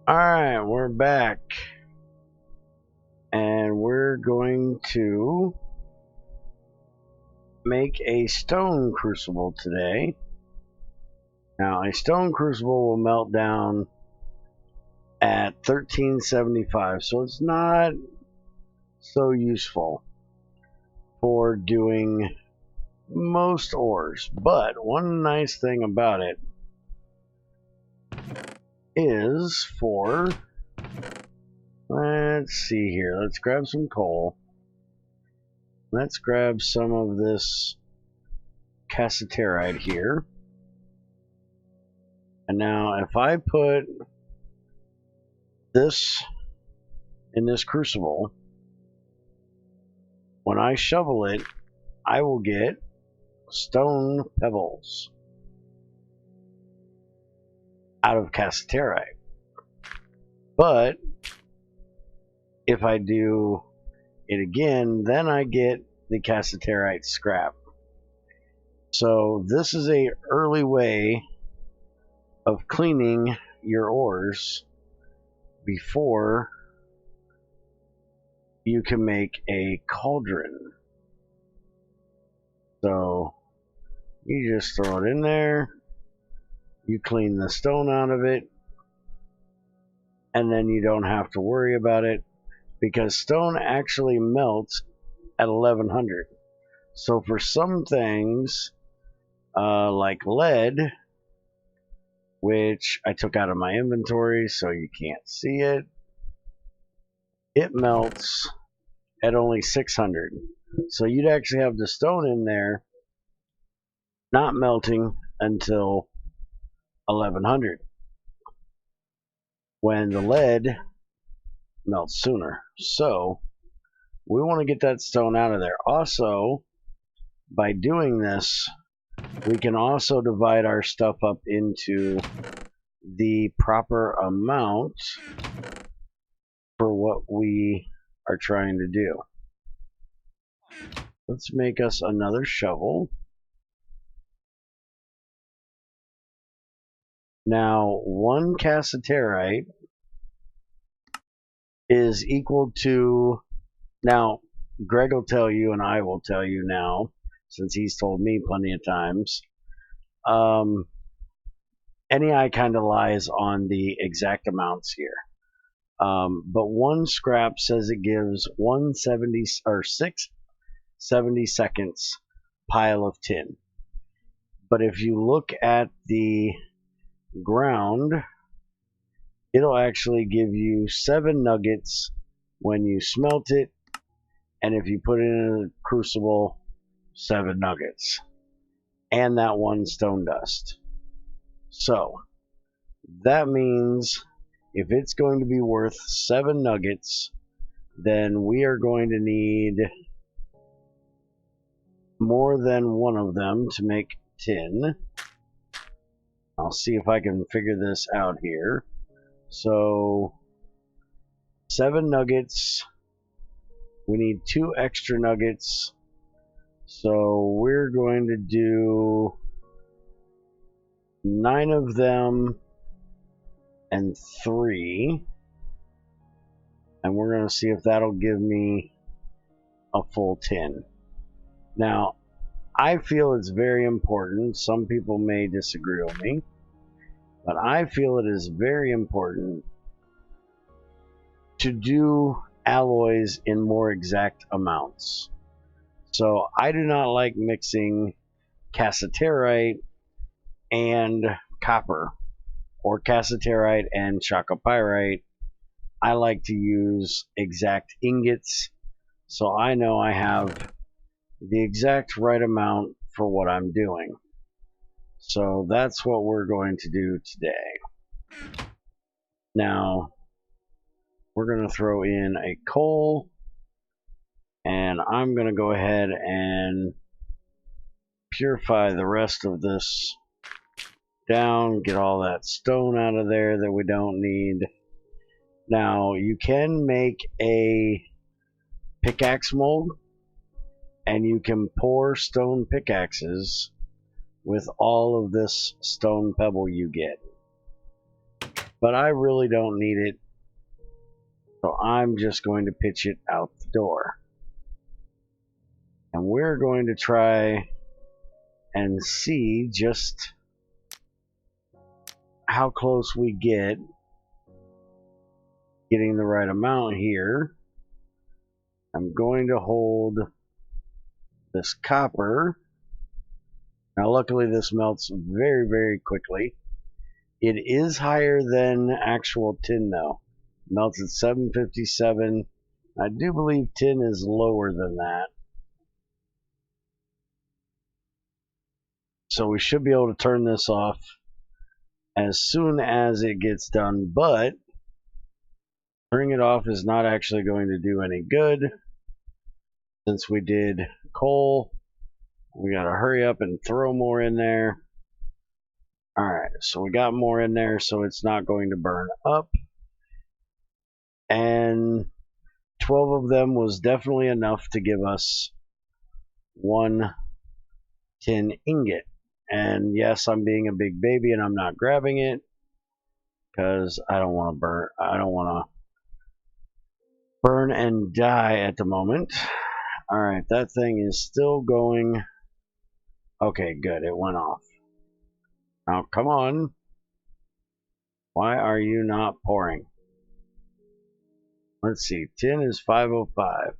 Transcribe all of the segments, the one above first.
Alright, we're back. And we're going to make a stone crucible today. Now, a stone crucible will melt down at 1375, so it's not so useful for doing most ores. But one nice thing about it is for, let's see here, let's grab some coal. Let's grab some of this Cassiterite here. And now if I put this in this crucible, when I shovel it, I will get stone pebbles out of Cassiterite. But if I do it again, then I get the Cassiterite scrap. So this is a early way of cleaning your ores before you can make a cauldron. So you just throw it in there, you clean the stone out of it, and then you don't have to worry about it because stone actually melts at 1100. So for some things like lead, which I took out of my inventory so you can't see it, it melts at only 600. So you'd actually have the stone in there not melting until 1100, when the lead melts sooner. So we want to get that stone out of there. Also, by doing this, we can also divide our stuff up into the proper amount for what we are trying to do. Let's make us another shovel. Now, one Cassiterite is equal to, now Greg will tell you and I will tell you now, since he's told me plenty of times, NEI kind of lies on the exact amounts here. But one scrap says it gives 170 or 670 seconds pile of tin. But if you look at the ground, it'll actually give you 7 nuggets when you smelt it, and if you put it in a crucible, 7 nuggets, and that one stone dust. So that means if it's going to be worth 7 nuggets, then we are going to need more than one of them to make tin. I'll see if I can figure this out here. So 7 nuggets, we need 2 extra nuggets, so we're going to do 9 of them and 3, and we're going to see if that'll give me a full tin. Now, I feel it's very important. Some people may disagree with me, but I feel it is very important to do alloys in more exact amounts. So I do not like mixing Cassiterite and copper, or Cassiterite and chalcopyrite. I like to use exact ingots, so I know I have the exact right amount for what I'm doing. So that's what we're going to do today. Now, we're going to throw in a coal, and I'm going to go ahead and purify the rest of this down, get all that stone out of there that we don't need. Now, you can make a pickaxe mold, and you can pour stone pickaxes with all of this stone pebble you get. but I really don't need it. So I'm just going to pitch it out the door. And we're going to try and see just how close we get getting the right amount here. I'm going to hold this copper. Now luckily this melts very, very quickly. It is higher than actual tin though. It melts at 757. I do believe tin is lower than that. So we should be able to turn this off as soon as it gets done, but turning it off is not actually going to do any good. Since we did coal, we gotta hurry up and throw more in there. Alright, so we got more in there, so it's not going to burn up. And 12 of them was definitely enough to give us one tin ingot. And yes, I'm being a big baby and I'm not grabbing it because I don't want to burn and die at the moment. Alright, that thing is still going. Okay, good, it went off. Now, come on. Why are you not pouring? Let's see, tin is 505.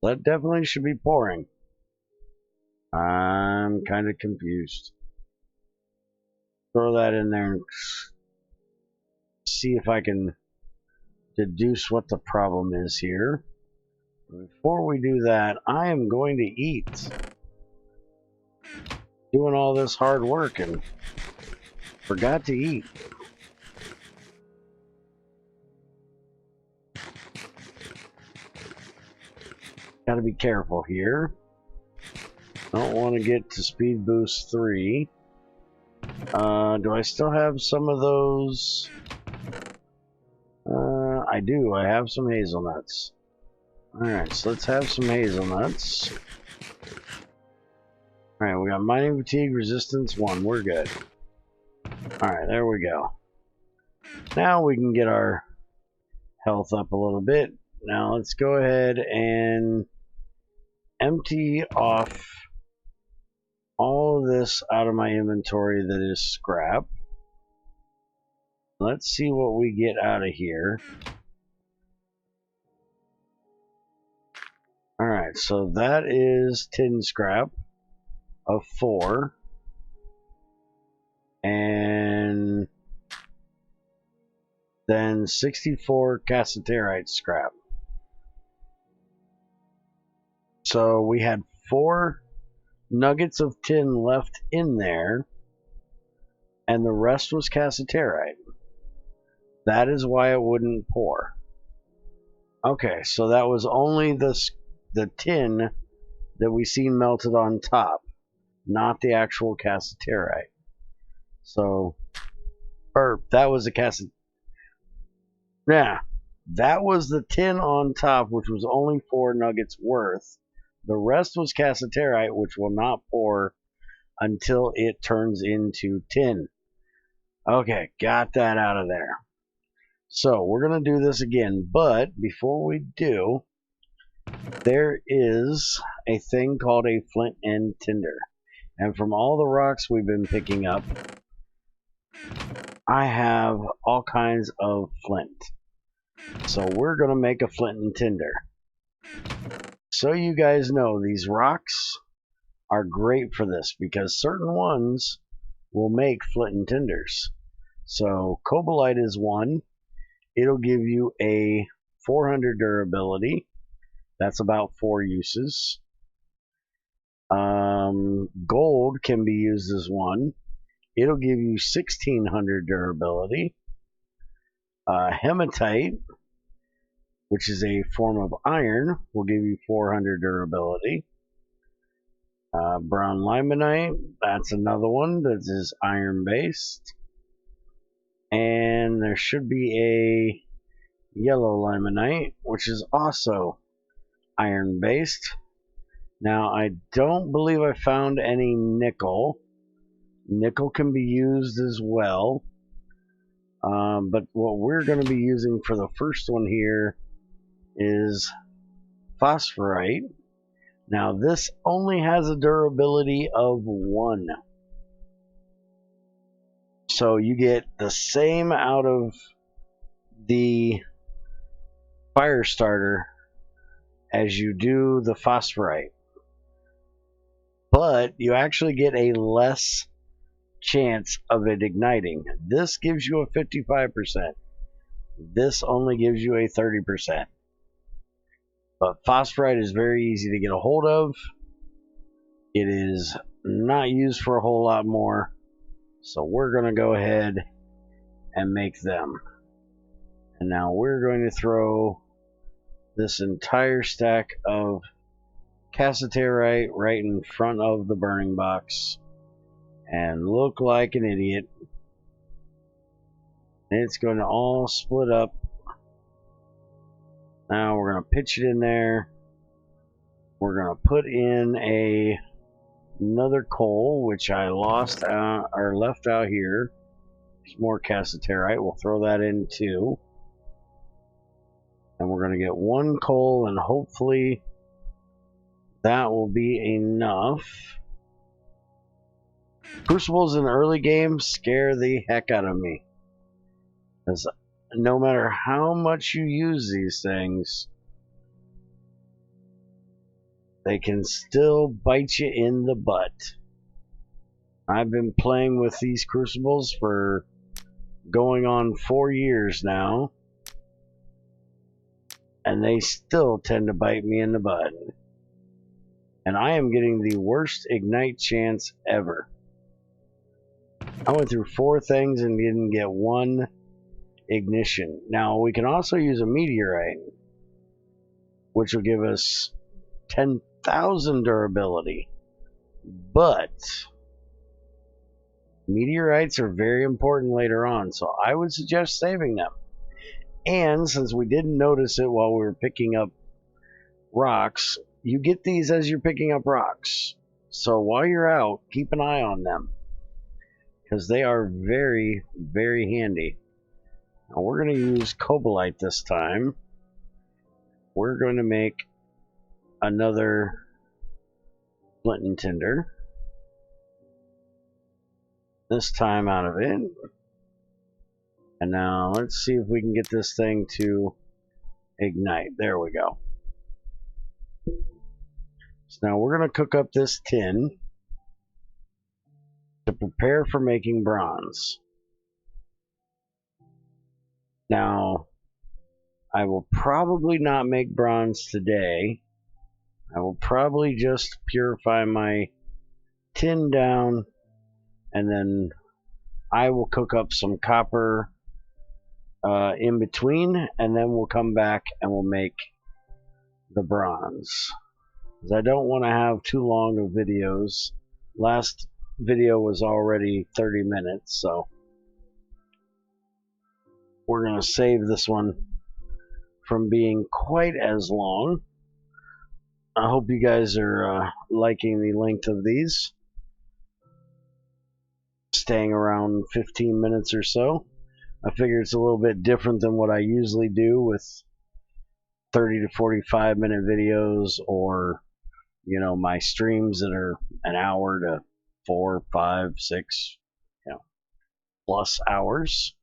That definitely should be pouring. I'm kind of confused. Throw that in there and see if I can deduce what the problem is here. Before we do that, I am going to eat. Doing all this hard work and forgot to eat. Gotta be careful here. Don't want to get to speed boost 3. Do I still have some of those? I do. I have some hazelnuts. Alright, so let's have some hazelnuts. Alright, we got mining fatigue, resistance 1. We're good. Alright, there we go. Now we can get our health up a little bit. Now let's go ahead and empty off all of this out of my inventory that is scrap. Let's see what we get out of here. Alright, so that is tin scrap of 4. And then 64 Cassiterite scrap. So we had 4 nuggets of tin left in there, and the rest was Cassiterite. That is why it wouldn't pour. Okay, so that was only the tin that we seen melted on top, not the actual Cassiterite. So, that was the yeah, that was the tin on top, which was only 4 nuggets worth. The rest was Cassiterite, which will not pour until it turns into tin. Okay, got that out of there. So we're going to do this again, but before we do, there is a thing called a flint and tinder. And from all the rocks we've been picking up, I have all kinds of flint. So we're going to make a flint and tinder. So you guys know, these rocks are great for this because certain ones will make flint and tinders. So cobalite is one. It'll give you a 400 durability. That's about 4 uses. Gold can be used as one. It'll give you 1600 durability. Hematite, which is a form of iron, will give you 400 durability. Brown limonite, that's another one that is iron based. And there should be a yellow limonite, which is also iron based. Now I don't believe I found any nickel. Nickel can be used as well. But what we're going to be using for the first one here is phosphorite. Now this only has a durability of 1. So you get the same out of the fire starter as you do the phosphorite. But you actually get a less chance of it igniting. This gives you a 55%. This only gives you a 30%. But phosphorite is very easy to get a hold of. It is not used for a whole lot more. So we're going to go ahead and make them. And now we're going to throw this entire stack of Cassiterite right in front of the burning box and look like an idiot. It's going to all split up. Now we're going to pitch it in there. We're going to put in another coal, which I lost out or left out here. There's more Cassiterite. We'll throw that in too. And we're going to get 1 coal, and hopefully that will be enough. Crucibles in the early game scare the heck out of me, because no matter how much you use these things, they can still bite you in the butt. I've been playing with these crucibles for going on 4 years now, and they still tend to bite me in the butt. And I am getting the worst ignite chance ever. I went through 4 things and didn't get 1 ignition. Now we can also use a meteorite, which will give us 10,000 durability. But meteorites are very important later on, so I would suggest saving them. And since we didn't notice it while we were picking up rocks, you get these as you're picking up rocks. So while you're out, keep an eye on them, because they are very, very handy. Now we're going to use cobalite this time. We're going to make another flint and tinder. This time out of it. And now let's see if we can get this thing to ignite. There we go. So now we're going to cook up this tin to prepare for making bronze. Now, I will probably not make bronze today. I will probably just purify my tin down, and then I will cook up some copper in between, and then we'll come back and we'll make the bronze. Because I don't want to have too long of videos. Last video was already 30 minutes, so we're going to save this one from being quite as long. I hope you guys are liking the length of these, staying around 15 minutes or so. I figure it's a little bit different than what I usually do with 30 to 45 minute videos, or you know, my streams that are an hour to 4, 5, 6, plus hours.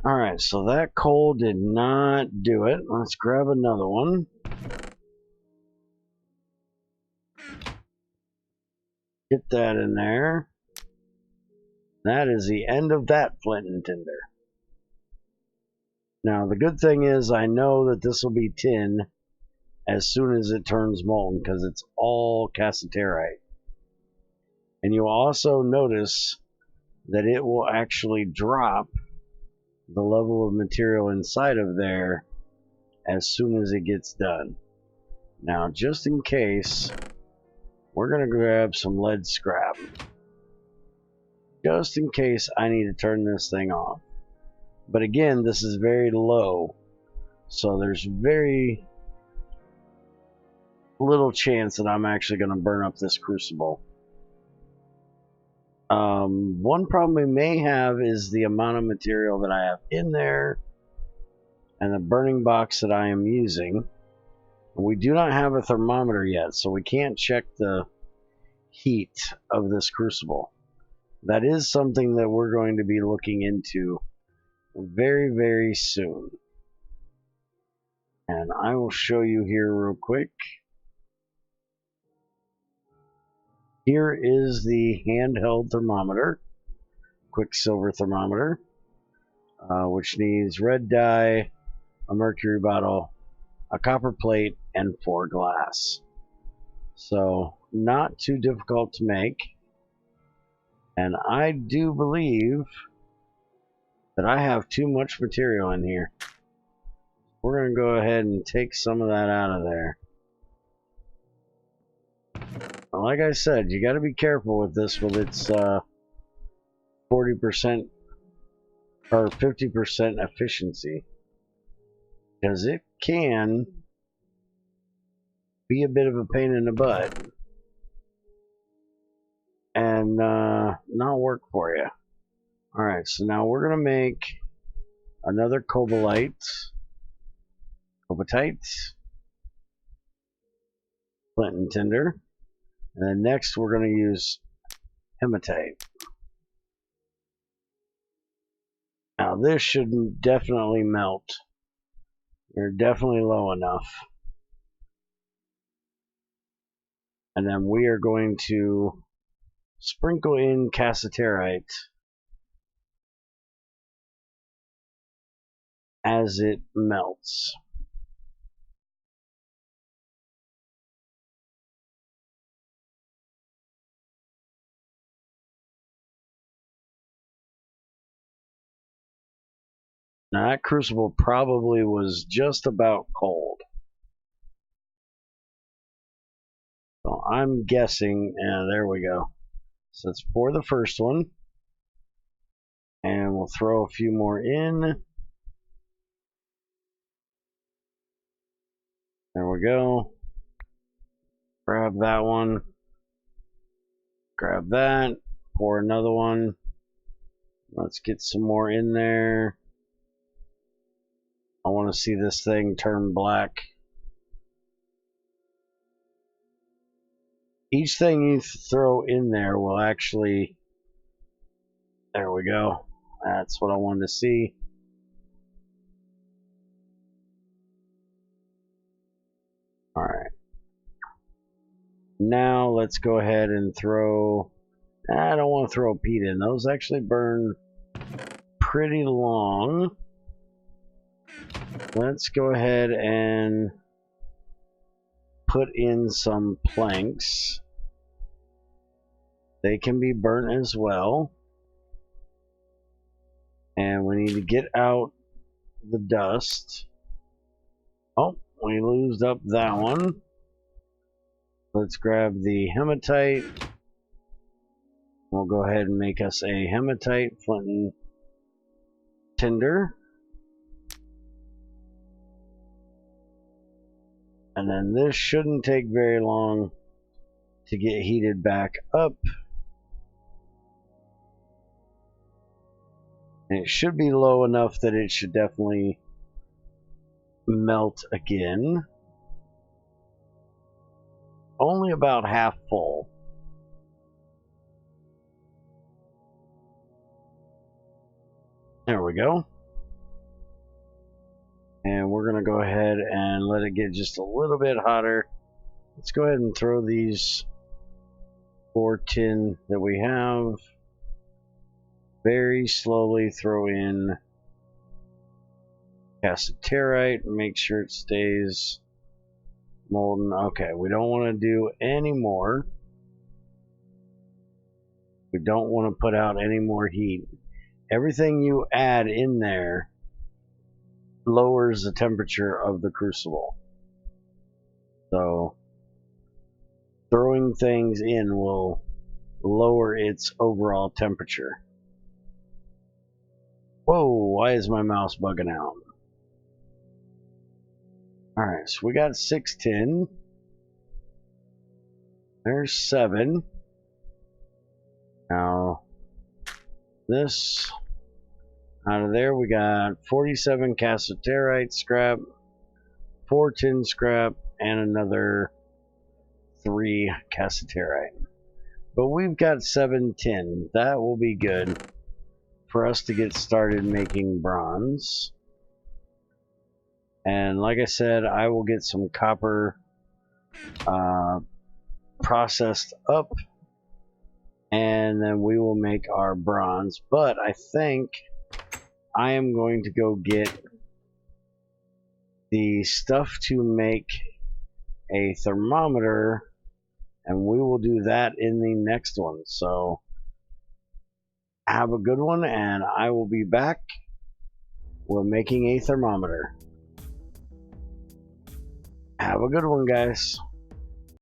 Alright, so that coal did not do it. Let's grab another one. Get that in there. That is the end of that flint and tinder. Now, the good thing is I know that this will be tin as soon as it turns molten, because it's all Cassiterite. And you'll also notice that it will actually drop the level of material inside of there as soon as it gets done. Now, just in case, we're going to grab some lead scrap. Just in case I need to turn this thing off. But again, this is very low, so there's very little chance that I'm actually going to burn up this crucible. One problem we may have is the amount of material that I have in there and the burning box that I am using. We do not have a thermometer yet, so we can't check the heat of this crucible. That is something that we're going to be looking into very, very soon. And I will show you here real quick. Here is the handheld thermometer, Quicksilver thermometer, which needs red dye, a mercury bottle, a copper plate, and 4 glass. So not too difficult to make. And I do believe that I have too much material in here. We're going to go ahead and take some of that out of there. Now, like I said, you got to be careful with this with its 40% or 50% efficiency, because it can be a bit of a pain in the butt and not work for you. Alright, so now we're going to make another cobaltite, flint and tinder, and then next we're going to use hematite. Now this should definitely melt. They're definitely low enough. And then we are going to sprinkle in Cassiterite as it melts. Now that crucible probably was just about cold. So I'm guessing, there we go. So let's pour the first one. And we'll throw a few more in. There we go. Grab that one. Grab that. Pour another one. Let's get some more in there. I want to see this thing turn black. Each thing you throw in there will actually... There we go. That's what I wanted to see. Alright. Now let's go ahead and throw... I don't want to throw peat in. Those actually burn pretty long. Let's go ahead and put in some planks. They can be burnt as well. And we need to get out the dust. Oh, we loosed up that one. Let's grab the hematite. We'll go ahead and make us a hematite flint and tinder. And then this shouldn't take very long to get heated back up. And it should be low enough that it should definitely melt again. Only about half full. There we go. And we're going to go ahead and let it get just a little bit hotter. Let's go ahead and throw these 4 tin that we have. Very slowly throw in Cassiterite. Make sure it stays molten. Okay, we don't want to do any more. We don't want to put out any more heat. Everything you add in there lowers the temperature of the crucible. So throwing things in will lower its overall temperature. Whoa, why is my mouse bugging out? Alright, so we got 6 tin. There's 7. Now, this, out of there, we got 47 Cassiterite scrap, 4 tin scrap, and another 3 Cassiterite. But we've got 7 tin. That will be good for us to get started making bronze. And like I said, I will get some copper processed up, and then we will make our bronze. But I think I am going to go get the stuff to make a thermometer, and we will do that in the next one. So have a good one, and I will be back with making a thermometer. Have a good one, guys.